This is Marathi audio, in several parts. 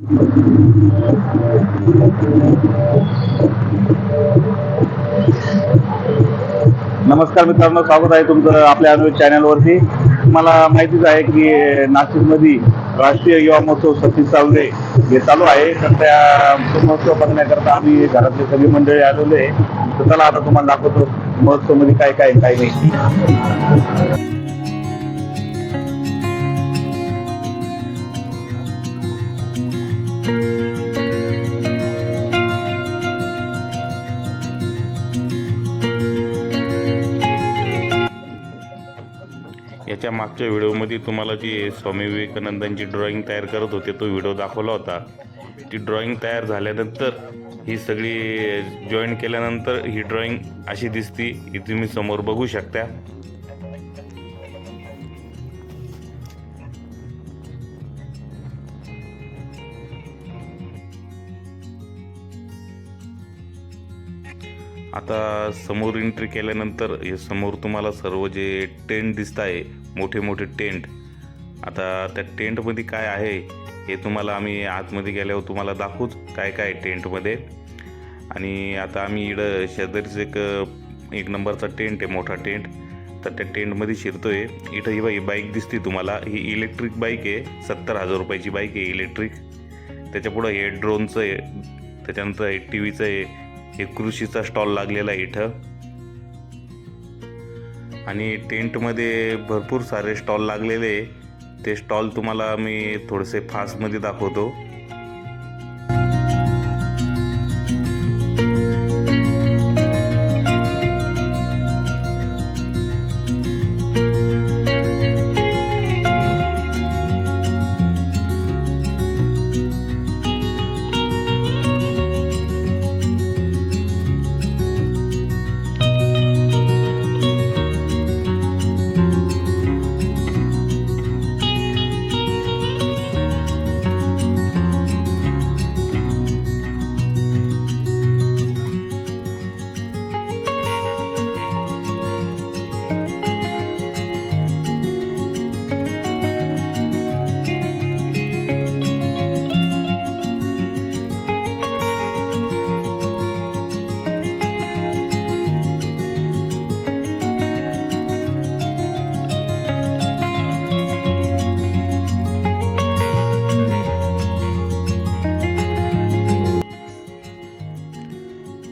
नमस्कार मित्रांनो, स्वागत आहे तुमचं आपल्या अन्वेष चॅनलवरती. मला माहितीच आहे की नाशिकमध्ये राष्ट्रीय युवा महोत्सव 36 हे चालू आहे. तर त्या महोत्सव बघण्याकरता आम्ही घरातली सगळी मंडळी आलेलो आहे. तर चला आता तुम्हाला दाखवतो महोत्सवमध्ये काय काय काय नाही. याच्या मागच्या व्हिडिओमध्ये तुम्हाला जी स्वामी विवेकानंदांची ड्रॉइंग तयार करत होते तो व्हिडिओ दाखवला होता. ती ड्रॉइंग तयार झाल्यानंतर ही सगळी जॉईन केल्यानंतर ही ड्रॉइंग अशी दिसती. ही तुम्ही समोर बघू शकता. आता समोर एंट्री केल्यानंतर हे समोर तुम्हाला सर्व जे टेंट दिसत आहे, मोठे मोठे टेंट. आता त्या टेंटमध्ये काय आहे हे तुम्हाला आम्ही आतमध्ये गेल्यावर तुम्हाला दाखवूच काय काय टेंटमध्ये. आणि आता आम्ही इकडं शेजारीच एक नंबरचा टेंट आहे, मोठा टेंट. तर त्या टेंटमध्ये शिरतोय. इथं ही बाईक दिसते तुम्हाला, ही इलेक्ट्रिक बाईक आहे. 70,000 रुपयाची बाईक आहे इलेक्ट्रिक. त्याच्यापुढं हे ड्रोनचं आहे, त्याच्यानंतर हे टी व्हीचं आहे, हे कृषीचा स्टॉल लागलेला आहे इथं. आणि टेंटमध्ये भरपूर सारे स्टॉल लागलेले. ते स्टॉल तुम्हाला मी थोडेसे फास्टमध्ये दाखवतो.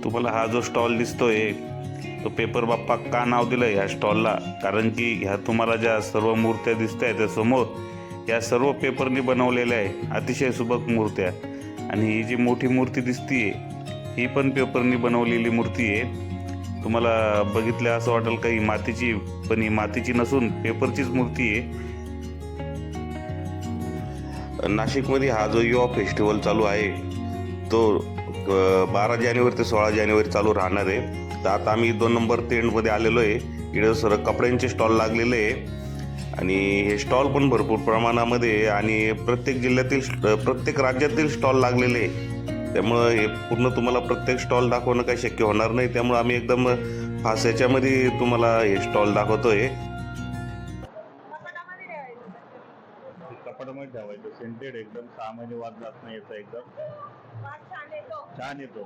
तुम्हाला हा जो स्टॉल दिसतोय तो पेपर बाप्पा का नाव दिलं ह्या स्टॉलला, कारण की ह्या तुम्हाला ज्या सर्व मूर्त्या दिसत आहेत त्या समोर, या सर्व पेपरनी बनवलेल्या आहे. अतिशय सुबक मूर्त्या. आणि ही जी मोठी मूर्ती दिसतीये ही पण पेपरनी बनवलेली मूर्ती आहे. तुम्हाला बघितलं असं वाटेल का ही मातीची, पण ही मातीची नसून पेपरचीच मूर्ती आहे. नाशिकमध्ये हा जो युवा फेस्टिवल चालू आहे तो 12 जानेवारी ते 16 जानेवारी चालू राहणार आहे. तर आता आम्ही 2 नंबर टेंटमध्ये आलेलो आहे. इकडे सर्व कपड्यांचे स्टॉल लागलेले आहे. आणि हे स्टॉल पण भरपूर प्रमाणामध्ये आणि प्रत्येक जिल्ह्यातील प्रत्येक राज्यातील स्टॉल लागलेले आहे. त्यामुळं हे पूर्ण तुम्हाला प्रत्येक स्टॉल दाखवणं काही शक्य होणार नाही. त्यामुळे आम्ही एकदम फास्ट याच्यामध्ये तुम्हाला हे स्टॉल दाखवतोय. कपाटामध्ये ठेवायचं, सेंटेड एकदम 6 महिने वाद जात नाही याचा, एकदम छान येतो.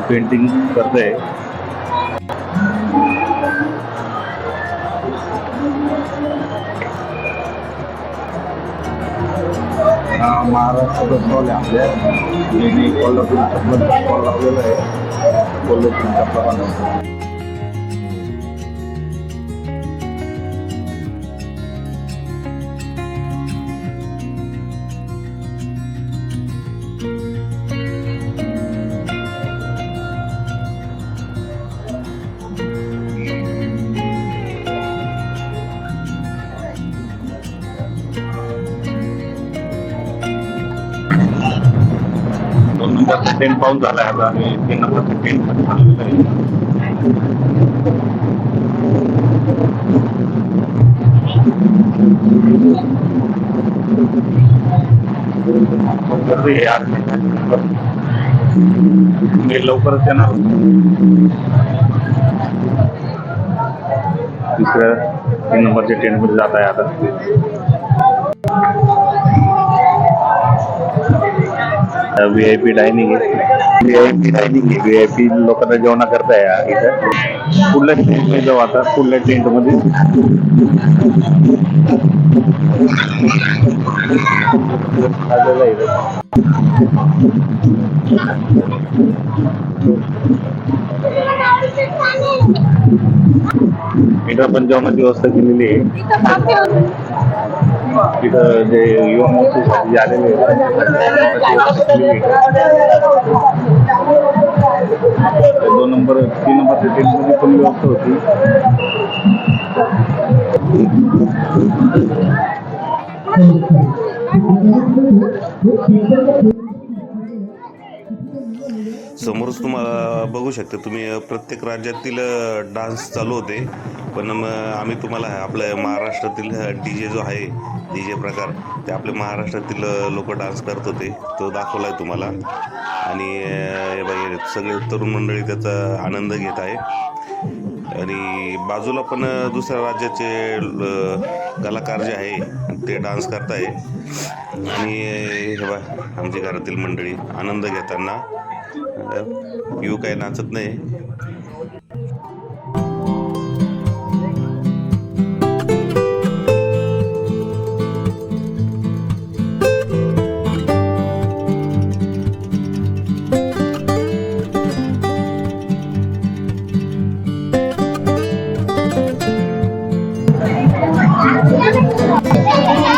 पेंटिंग करते. महाराष्ट्राचा स्टॉल आहे आपल्या. कोल्हापूर स्टॉल लावलेला आहे. कोल्हापूरच्या प्रमाणात नंबरचा टेंट पाऊस झाला आहे. आता आम्ही 3 नंबरच्या टेंटमध्ये थांबलेलो आहे. चालू आहे आज. मी लवकरच येणार. तिसऱ्या 3 नंबरच्या टेंट मध्ये जात आहे आता. VIP डायनिंग आहे. VIP लोकांना जेवणा करताय इथं. पुढल्या टेंट मध्ये जाऊ आता. पुढल्या टेंट मध्ये आलेलं आहे. इथं पण जेवणाची व्यवस्था केलेली आहे. तिथं जे युवा महोत्सवासाठी आलेले दोन नंबर 3 नंबरच्या टेंटमध्ये पण व्यवस्था होती. समोरच तुम्हाला बघू शकता तुम्ही प्रत्येक राज्यातील डान्स चालू होते, पण आम्ही तुम्हाला आपल्या महाराष्ट्रातील DJ जो आहे DJ प्रकार ते आपल्या महाराष्ट्रातील लोक डान्स करत होते तो दाखवला आहे तुम्हाला. आणि हे बघा सगळे तरुण मंडळी त्याचा आनंद घेत आहे. आणि बाजूला पण दुसऱ्या राज्याचे कलाकार जे आहे ते डान्स करत आहे. आणि हे बघा आमच्या घरातील मंडळी आनंद घेताना. यू काही नाचत नाही.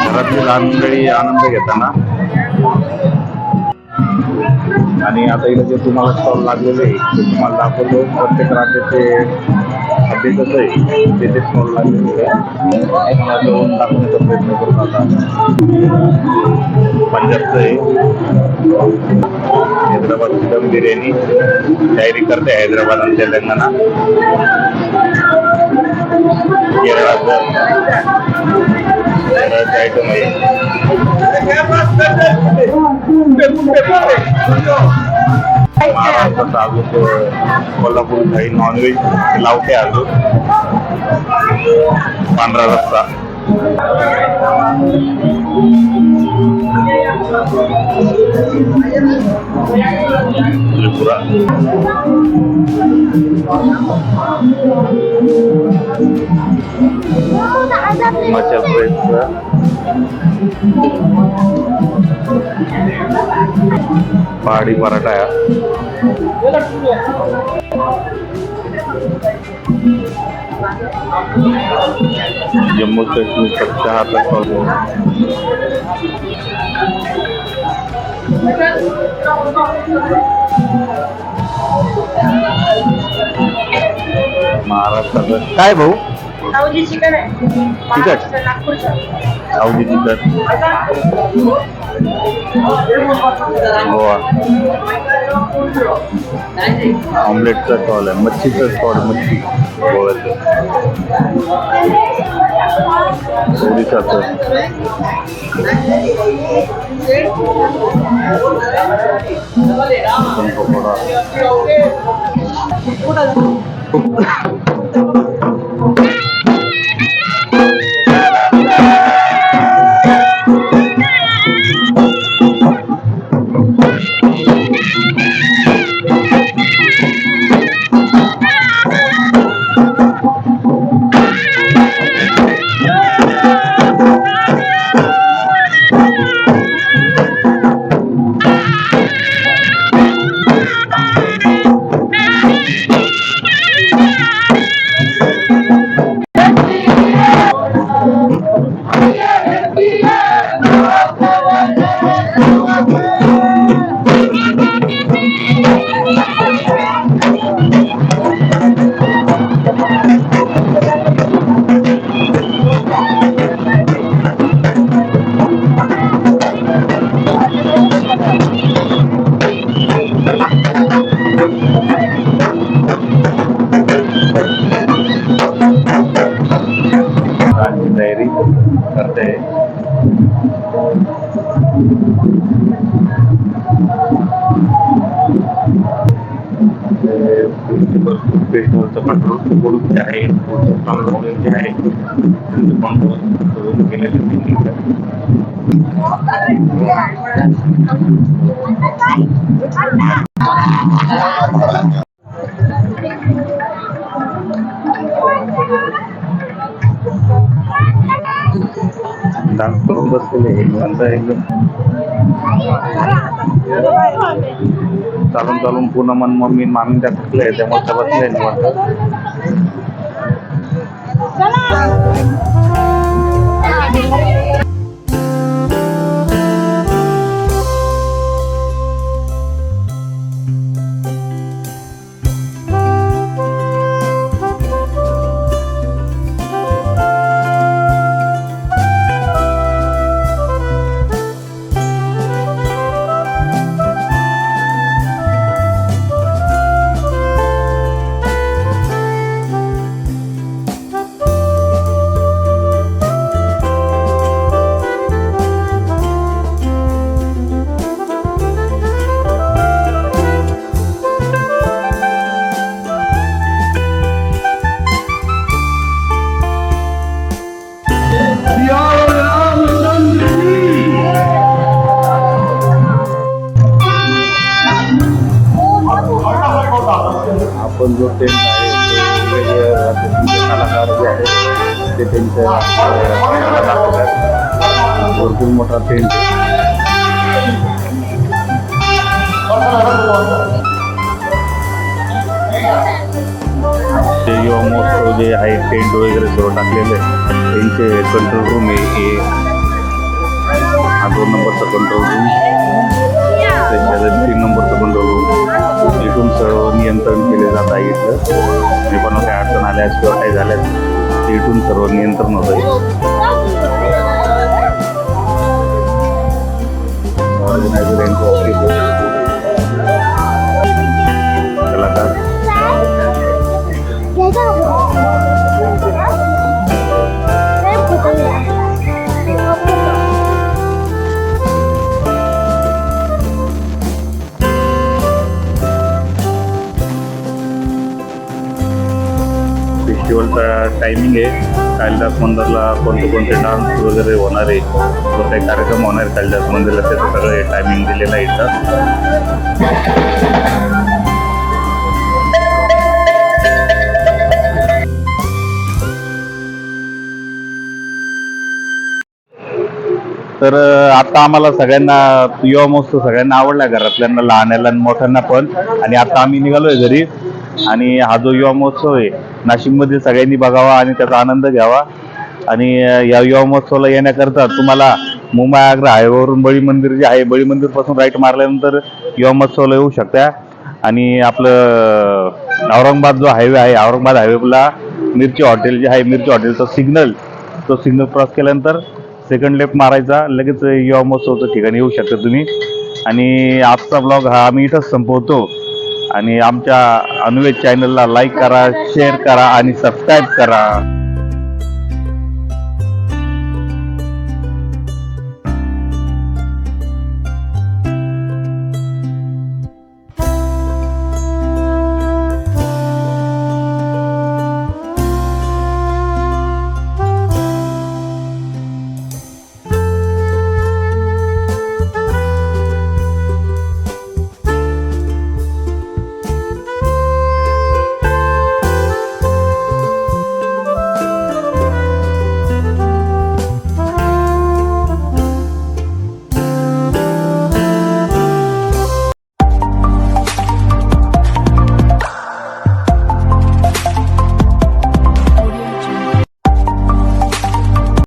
घरातील लहान मंडळी आनंद घेताना. आणि आता इथे जे तुम्हाला स्टॉल लागलेले आहे ते तुम्हाला दाखवतो. प्रत्येक राज्याचे खाद्य कसं आहे ते स्टॉल लागलेले आहे. तुम्हाला जाऊन दाखवण्याचा प्रयत्न करून आता. पंजाबचं आहे हैदराबाद दम बिर्याणी तयारी करते हैदराबाद आणि तेलंगणा. केरळाचं आयटम आहे. महाराष्ट्राचा अजून कोल्हापूर थाळी नॉनव्हेज लावते अजून. पांढरा रस्सा. त्रिपुरा. हिमाचल प्रदेशचा पहाडी पराठा आहे. जम्मू काश्मीर चहाचा स्टॉल. महाराष्ट्राचं काय भाऊ? सावजी चिकन आहे. चिकन नागपूरचं सावजी चिकन. गोवा ऑमलेटचा स्टॉल आहे. मच्छीचा स्टॉल मच्छी गोव्याचं. ओडिशाचं पकोडा. तयारी करते. फेस्टिवलचं कंट्रोल बोलून जे आहे जे आहे कंट्रोल केलेले डान्स करून बसलेले नंतर एकदम चालून चालून पूर्ण मन मम्मी मामी त्या थकले त्यामुळे त्या बसले निवांत. आपण जो टेंट आहे तो वेगवेगळ्या राज्यातील कलाकार जे आहेत ते त्यांच्या भरपूर मोठा टेंट ते युवा महोत्सव जे आहे टेंट वगैरे सर्व टाकलेले त्यांचे कंट्रोल रूम आहे. हा 2 नंबरचा कंट्रोल रूम, त्याच्या 3 नंबरचा कंट्रोल रूम. इथून सर्व नियंत्रण केले जात आहे. इथलं पण काही अडचण आल्यास किंवा काही झाल्यास इथून सर्व नियंत्रण होत आहे. कलाकार फेस्टिवलचा टायमिंग आहे. कालिदास मंदिरला कोणते डान्स वगैरे होणार आहे, कोणते कार्यक्रम होणार आहे कालिदास मंदिरला, त्याचं सगळं टायमिंग दिलेलं आहे इथं. तर आता आम्हाला सगळ्यांना युवा महोत्सव सगळ्यांना आवडला, घरातल्यांना, लहानाला आणि मोठ्यांना पण. आणि आता आम्ही निघालोय घरी. आणि हा जो युवा महोत्सव आहे नाशिकमध्ये सगळ्यांनी बघावा आणि त्याचा आनंद घ्यावा. आणि या युवा महोत्सवाला येण्याकरता तुम्हाला मुंबई आग्रा हायवेवरून बळी मंदिर जे आहे, बळी मंदिर पासून राईट मारल्यानंतर युवा महोत्सवाला येऊ शकता. आणि आपलं औरंगाबाद जो हायवे आहे, औरंगाबाद हायवेला मिरची हॉटेल जे आहे, मिरची हॉटेलचा तो सिग्नल क्रॉस केल्यानंतर सेकंड लेफ्ट मारायचा, लगेच युवा महोत्सवचं ठिकाणी येऊ शकता तुम्ही. आणि आजचा ब्लॉग हा आम्ही इथंच संपवतो. आणि आमच्या अनुवेद चॅनलला लाईक करा, शेअर करा आणि सबस्क्राईब करा.